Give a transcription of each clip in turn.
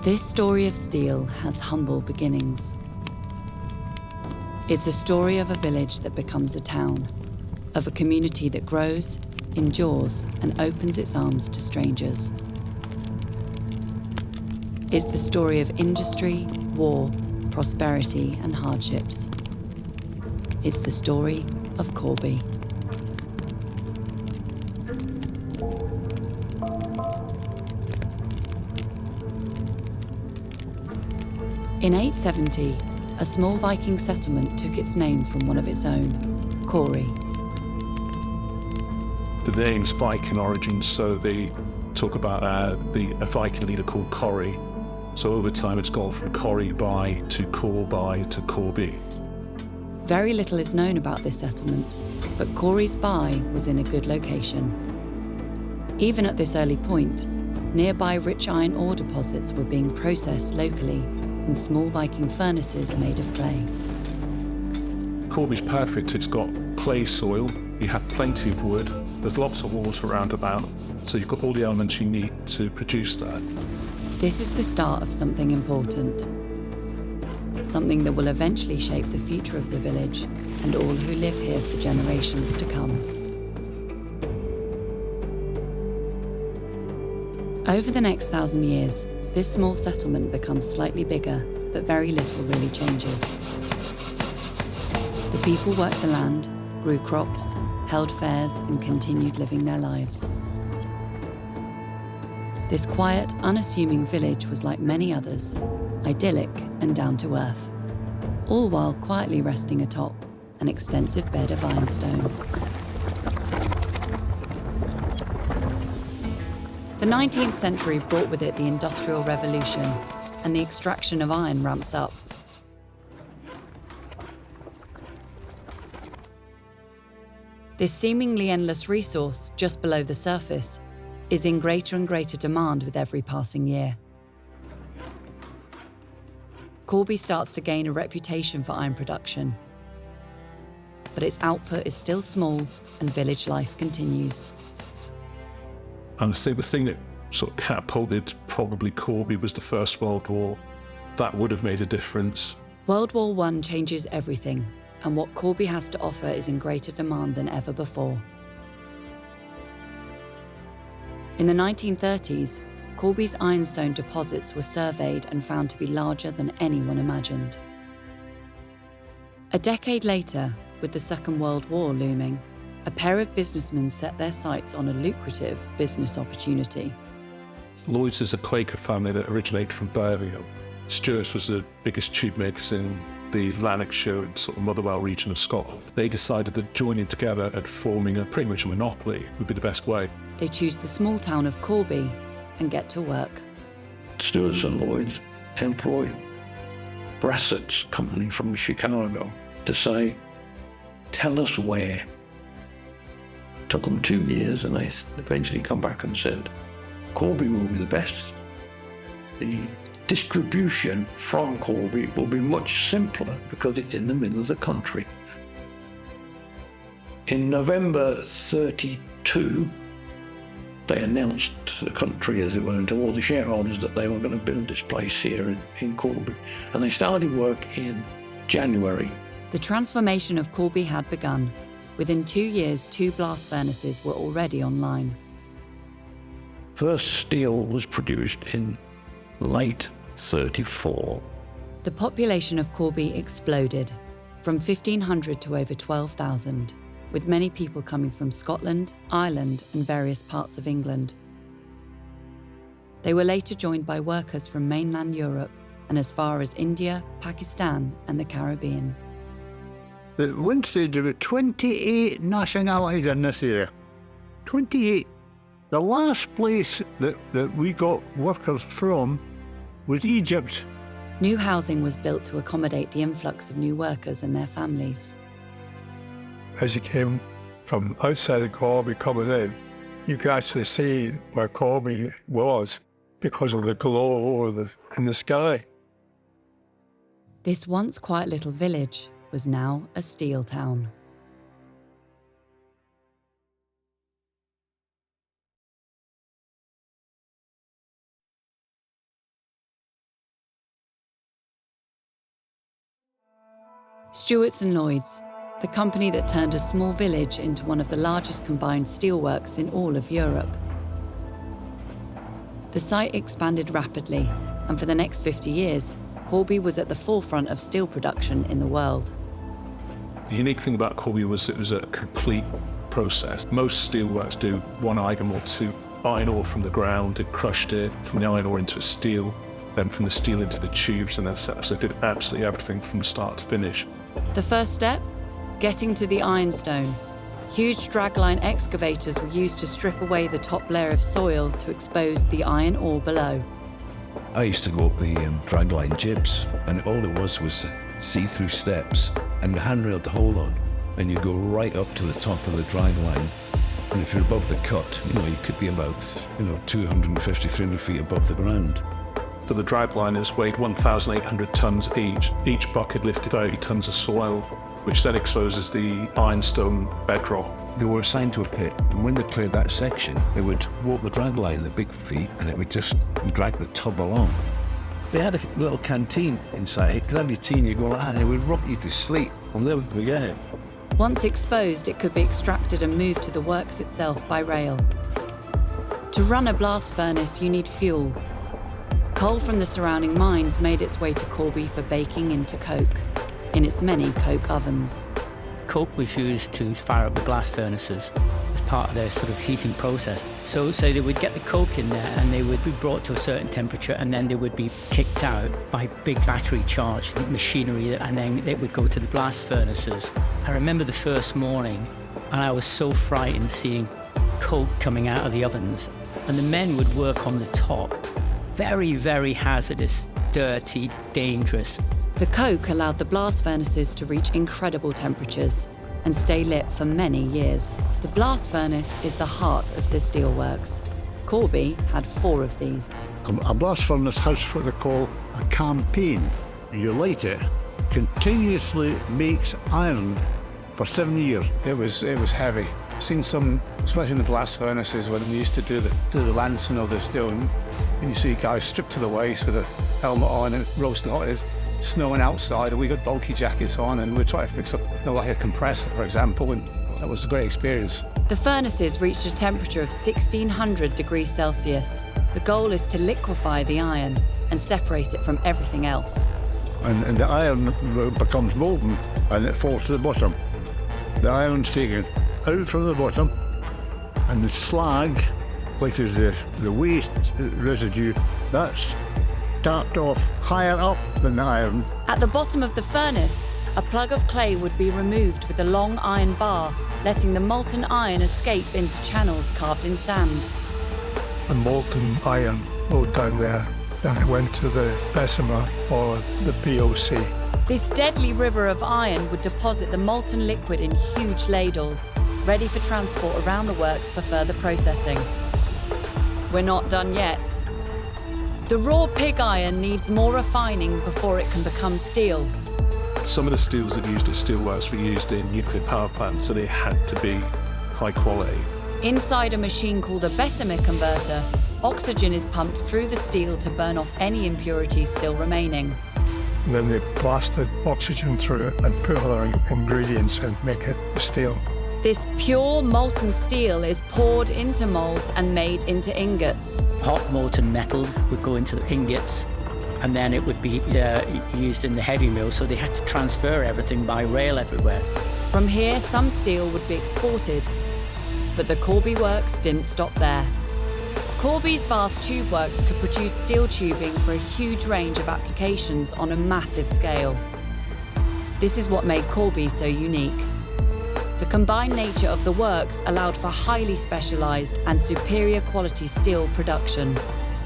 This story of steel has humble beginnings. It's a story of a village that becomes a town, of a community that grows, endures, and opens its arms to strangers. It's the story of industry, war, prosperity, and hardships. It's the story of Corby. In 870, a small Viking settlement took its name from one of its own, Corby. The name's Viking origins, so they talk about a Viking leader called Corby. So over time it's gone from Corby to Corby to Corby. Very little is known about this settlement, but Corby's By was in a good location. Even at this early point, nearby rich iron ore deposits were being processed locally in small Viking furnaces made of clay. Corby's perfect. It's got clay soil, you have plenty of wood, there's lots of water around about, so you've got all the elements you need to produce that. This is the start of something important. Something that will eventually shape the future of the village and all who live here for generations to come. Over the next 1,000 years, this small settlement becomes slightly bigger, but very little really changes. The people worked the land, grew crops, held fairs, and continued living their lives. This quiet, unassuming village was like many others, idyllic and down to earth, all while quietly resting atop an extensive bed of ironstone. The 19th century brought with it the Industrial Revolution, and the extraction of iron ramps up. This seemingly endless resource just below the surface is in greater and greater demand with every passing year. Corby starts to gain a reputation for iron production, but its output is still small and village life continues. And I think the thing that sort of catapulted probably Corby was the First World War. That would have made a difference. World War I changes everything, and what Corby has to offer is in greater demand than ever before. In the 1930s, Corby's ironstone deposits were surveyed and found to be larger than anyone imagined. A decade later, with the Second World War looming, a pair of businessmen set their sights on a lucrative business opportunity. Lloyd's is a Quaker family that originated from Birmingham. Stewart's was the biggest tube makers in the Lanarkshire and sort of Motherwell region of Scotland. They decided that joining together and forming pretty much a monopoly would be the best way. They choose the small town of Corby and get to work. Stewart's and Lloyd's employed Brassett's company from Chicago to say, tell us where. Took them 2 years, and they eventually come back and said, Corby will be the best. The distribution from Corby will be much simpler because it's in the middle of the country. In November 32, they announced to the country, as it were, and to all the shareholders that they were going to build this place here in Corby. And they started work in January. The transformation of Corby had begun. Within 2 years, 2 blast furnaces were already online. First steel was produced in late 34. The population of Corby exploded, from 1,500 to over 12,000, with many people coming from Scotland, Ireland, and various parts of England. They were later joined by workers from mainland Europe and as far as India, Pakistan, and the Caribbean. At one stage, there were 28 nationalities in this area. 28. The last place that we got workers from was Egypt. New housing was built to accommodate the influx of new workers and their families. As you came from outside of Corby coming in, you could actually see where Corby was because of the glow in the sky. This once quiet little village was now a steel town. Stewarts and Lloyds, the company that turned a small village into one of the largest combined steelworks in all of Europe. The site expanded rapidly, and for the next 50 years, Corby was at the forefront of steel production in the world. The unique thing about Corby was it was a complete process. Most steelworks do one item or two iron ore from the ground, it crushed it, from the iron ore into steel, then from the steel into the tubes, and then so it did absolutely everything from start to finish. The first step? Getting to the ironstone. Huge dragline excavators were used to strip away the top layer of soil to expose the iron ore below. I used to go up the dragline jibs, and all it was see-through steps and a handrail to hold on, and you go right up to the top of the dragline. And if you're above the cut, you could be about 250, 300 feet above the ground. So the dragliners weighed 1,800 tons each. Each bucket lifted 30 tons of soil, which then exposes the ironstone bedrock. They were assigned to a pit, and when they cleared that section, they would walk the dragline, the big feet, and it would just drag the tub along. They had a little canteen inside. You could have your tea and you go like that, and it would rock you to sleep. I'll never forget it. Once exposed, it could be extracted and moved to the works itself by rail. To run a blast furnace, you need fuel. Coal from the surrounding mines made its way to Corby for baking into coke, in its many coke ovens. Coke was used to fire up the blast furnaces as part of their sort of heating process. So they would get the coke in there and they would be brought to a certain temperature, and then they would be kicked out by big battery charged machinery, and then they would go to the blast furnaces. I remember the first morning, and I was so frightened seeing coke coming out of the ovens, and the men would work on the top. Very, very hazardous, dirty, dangerous. The coke allowed the blast furnaces to reach incredible temperatures and stay lit for many years. The blast furnace is the heart of the steelworks. Corby had 4 of these. A blast furnace has what they call a campaign. You light it, continuously makes iron for 7 years. It was heavy. I've seen some, especially in the blast furnaces, when we used to do the lancing of the steel, and you see guys stripped to the waist with a helmet on and roasting hot. It's snowing outside, and we got bulky jackets on, and we're trying to fix up, like a compressor, for example, and that was a great experience. The furnaces reached a temperature of 1600 degrees Celsius. The goal is to liquefy the iron and separate it from everything else. And the iron becomes molten, and it falls to the bottom. The iron's taken out from the bottom, and the slag, which is the waste residue, that's tapped off higher up than the iron. At the bottom of the furnace, a plug of clay would be removed with a long iron bar, letting the molten iron escape into channels carved in sand. The molten iron flowed down there, then it went to the Bessemer or the BOC. This deadly river of iron would deposit the molten liquid in huge ladles, ready for transport around the works for further processing. We're not done yet. The raw pig iron needs more refining before it can become steel. Some of the steels that used at steelworks were used in nuclear power plants, so they had to be high quality. Inside a machine called a Bessemer converter, oxygen is pumped through the steel to burn off any impurities still remaining. And then they blasted oxygen through it and put other ingredients and make it steel. This pure molten steel is poured into molds and made into ingots. Hot molten metal would go into the ingots, and then it would be used in the heavy mill, so they had to transfer everything by rail everywhere. From here, some steel would be exported, but the Corby works didn't stop there. Corby's vast tube works could produce steel tubing for a huge range of applications on a massive scale. This is what made Corby so unique. The combined nature of the works allowed for highly specialised and superior quality steel production.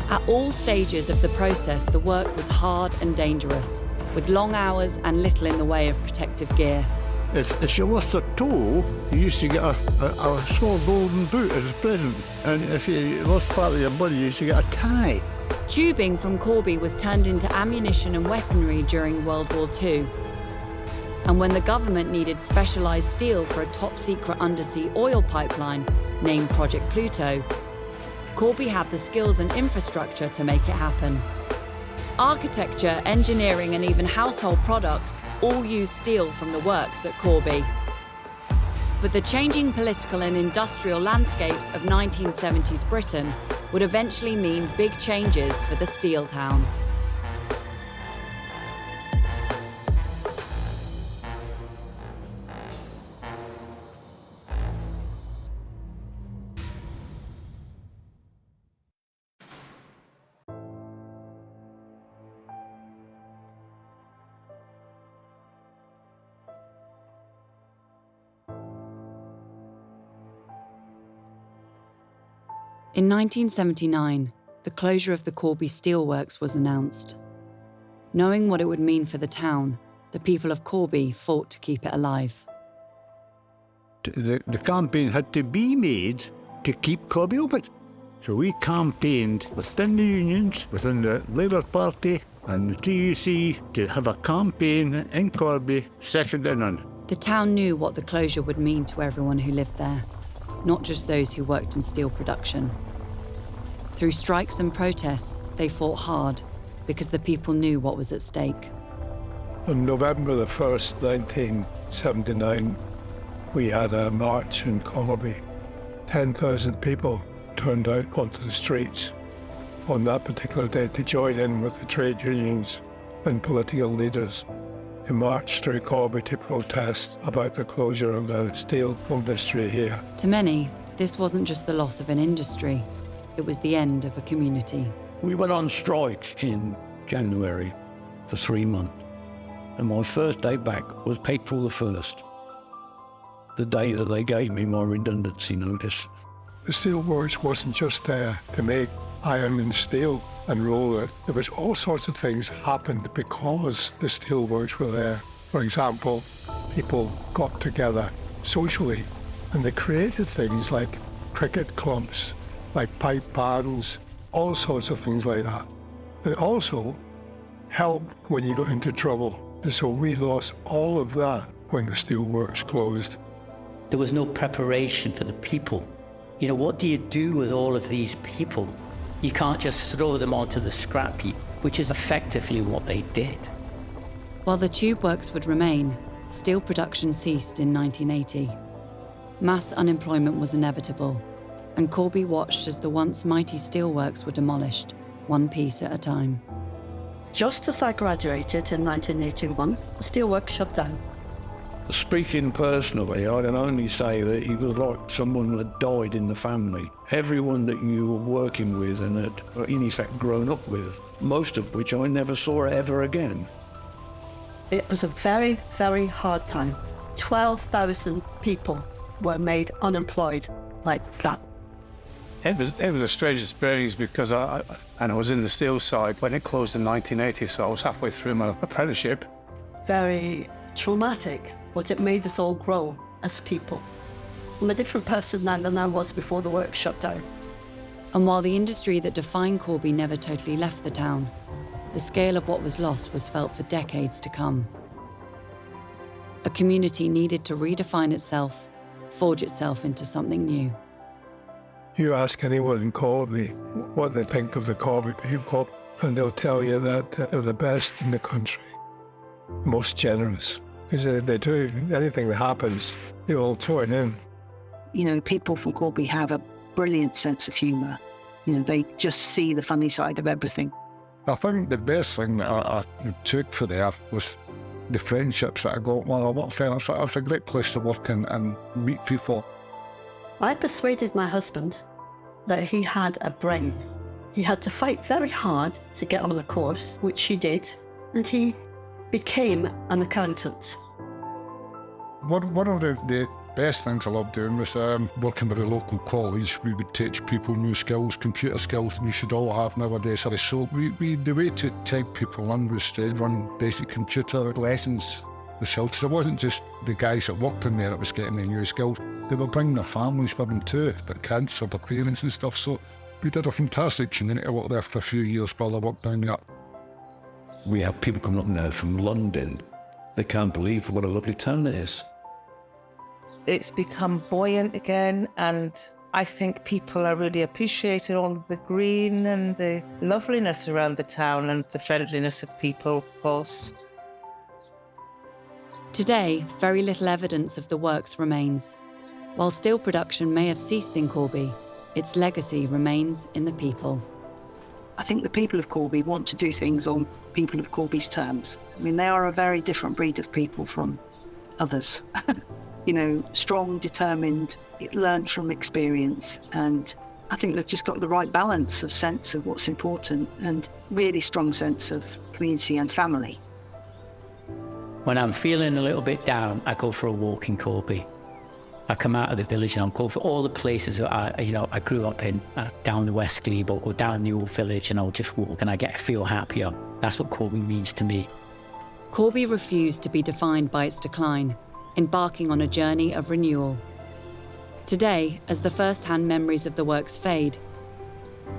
At all stages of the process, the work was hard and dangerous, with long hours and little in the way of protective gear. If you lost a toe, you used to get a small golden boot as a present. And if you lost part of your body, you used to get a tie. Tubing from Corby was turned into ammunition and weaponry during World War II. And when the government needed specialised steel for a top-secret undersea oil pipeline named Project Pluto, Corby had the skills and infrastructure to make it happen. Architecture, engineering, and even household products all use steel from the works at Corby. But the changing political and industrial landscapes of 1970s Britain would eventually mean big changes for the steel town. In 1979, the closure of the Corby steelworks was announced. Knowing what it would mean for the town, the people of Corby fought to keep it alive. The campaign had to be made to keep Corby open. So we campaigned within the unions, within the Labour Party and the TUC to have a campaign in Corby, second to none. The town knew what the closure would mean to everyone who lived there, not just those who worked in steel production. Through strikes and protests, they fought hard because the people knew what was at stake. On November the 1st, 1979, we had a march in Corby. 10,000 people turned out onto the streets on that particular day to join in with the trade unions and political leaders who marched through Corby to protest about the closure of the steel industry here. To many, this wasn't just the loss of an industry, it was the end of a community. We went on strike in January for 3 months, and my first day back was April the 1st, the day that they gave me my redundancy notice. The steelworks wasn't just there to make iron and steel and roll it. There was all sorts of things happened because the steelworks were there. For example, people got together socially and they created things like cricket clubs, like pipe bands, all sorts of things like that. It also helped when you got into trouble. And so we lost all of that when the steelworks closed. There was no preparation for the people. You know, what do you do with all of these people? You can't just throw them onto the scrap heap, which is effectively what they did. While the tube works would remain, steel production ceased in 1980. Mass unemployment was inevitable, and Corby watched as the once mighty steelworks were demolished, one piece at a time. Just as I graduated in 1981, the steelworks shut down. Speaking personally, I can only say that it was like someone had died in the family. Everyone that you were working with and had, in effect, grown up with, most of which I never saw ever again. It was a very, very hard time. 12,000 people were made unemployed like that. It was a strange experience because I was in the steel side when it closed in 1980, so I was halfway through my apprenticeship. Very traumatic, but it made us all grow as people. I'm a different person now than I was before the work shut down. And while the industry that defined Corby never totally left the town, the scale of what was lost was felt for decades to come. A community needed to redefine itself, forge itself into something new. You ask anyone in Corby what they think of the Corby people, and they'll tell you that they're the best in the country, most generous. Because they do anything that happens, they all throw it in. You know, people from Corby have a brilliant sense of humour. You know, they just see the funny side of everything. I think the best thing that I took for there was the friendships that I got while I worked there. It's a great place to work and meet people. I persuaded my husband that he had a brain. He had to fight very hard to get on the course, which he did, and he became an accountant. One of the best things I loved doing was working with a local college. We would teach people new skills, computer skills we should all have nowadays. So the way to take people in was to run basic computer lessons themselves. It wasn't just the guys that worked in there that was getting the new skills. They were bringing their families with them too, their kids or their parents and stuff. So we did a fantastic community work there for a few years while I worked down there. We have people coming up now from London. They can't believe what a lovely town it is. It's become buoyant again, and I think people are really appreciating all of the green and the loveliness around the town and the friendliness of people, of course. Today, very little evidence of the works remains. While steel production may have ceased in Corby, its legacy remains in the people. I think the people of Corby want to do things on people of Corby's terms. I mean, they are a very different breed of people from others. You know, strong, determined, learnt from experience. And I think they've just got the right balance of sense of what's important and really strong sense of community and family. When I'm feeling a little bit down, I go for a walk in Corby. I come out of the village and I'll go for all the places that I grew up in, down the West Glebe, or go down the old village, and I'll just walk and I feel happier. That's what Corby means to me. Corby refused to be defined by its decline, embarking on a journey of renewal. Today, as the first-hand memories of the works fade,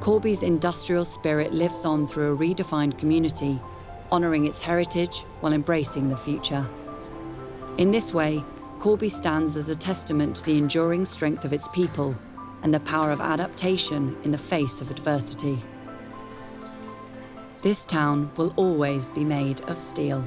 Corby's industrial spirit lives on through a redefined community, honouring its heritage while embracing the future. In this way, Corby stands as a testament to the enduring strength of its people and the power of adaptation in the face of adversity. This town will always be made of steel.